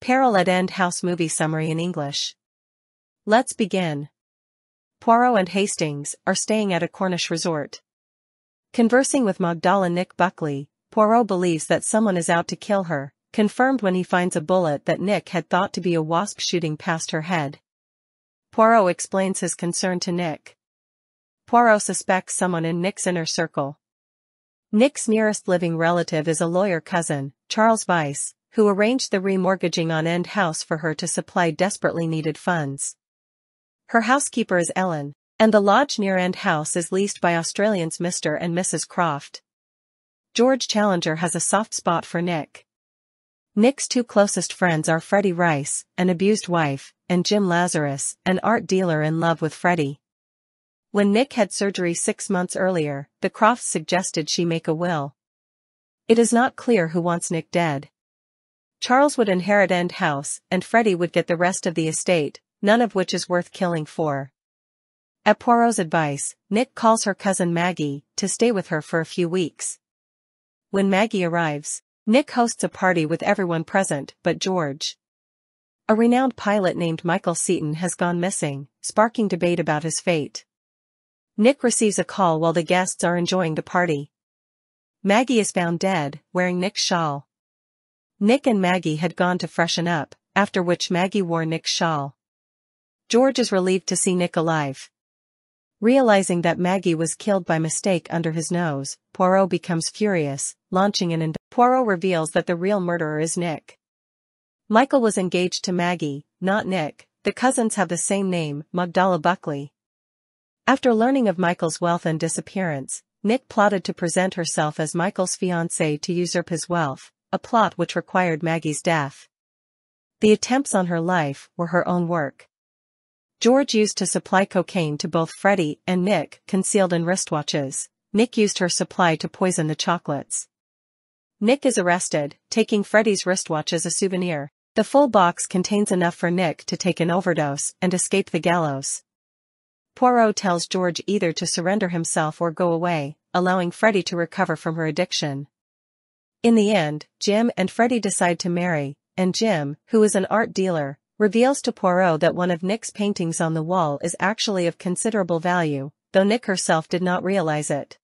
Peril at End House movie summary in English. Let's begin. Poirot and Hastings are staying at a Cornish resort. Conversing with Magdala Nick Buckley, Poirot believes that someone is out to kill her, confirmed when he finds a bullet that Nick had thought to be a wasp shooting past her head. Poirot explains his concern to Nick. Poirot suspects someone in Nick's inner circle. Nick's nearest living relative is a lawyer cousin, Charles Vyse, who arranged the remortgaging on End House for her to supply desperately needed funds. Her housekeeper is Ellen, and the lodge near End House is leased by Australians Mr. and Mrs. Croft. George Challenger has a soft spot for Nick. Nick's two closest friends are Freddie Rice, an abused wife, and Jim Lazarus, an art dealer in love with Freddie. When Nick had surgery 6 months earlier, the Crofts suggested she make a will. It is not clear who wants Nick dead. Charles would inherit End House, and Freddie would get the rest of the estate, none of which is worth killing for. At Poirot's advice, Nick calls her cousin Maggie to stay with her for a few weeks. When Maggie arrives, Nick hosts a party with everyone present but George. A renowned pilot named Michael Seaton has gone missing, sparking debate about his fate. Nick receives a call while the guests are enjoying the party. Maggie is found dead, wearing Nick's shawl. Nick and Maggie had gone to freshen up, after which Maggie wore Nick's shawl. George is relieved to see Nick alive. Realizing that Maggie was killed by mistake under his nose, Poirot becomes furious, launching an indictment. Poirot reveals that the real murderer is Nick. Michael was engaged to Maggie, not Nick. The cousins have the same name, Magdala Buckley. After learning of Michael's wealth and disappearance, Nick plotted to present herself as Michael's fiancée to usurp his wealth, a plot which required Maggie's death. The attempts on her life were her own work. George used to supply cocaine to both Freddie and Nick, concealed in wristwatches. Nick used her supply to poison the chocolates. Nick is arrested, taking Freddie's wristwatch as a souvenir. The full box contains enough for Nick to take an overdose and escape the gallows. Poirot tells George either to surrender himself or go away, allowing Freddie to recover from her addiction. In the end, Jim and Freddie decide to marry, and Jim, who is an art dealer, reveals to Poirot that one of Nick's paintings on the wall is actually of considerable value, though Nick herself did not realize it.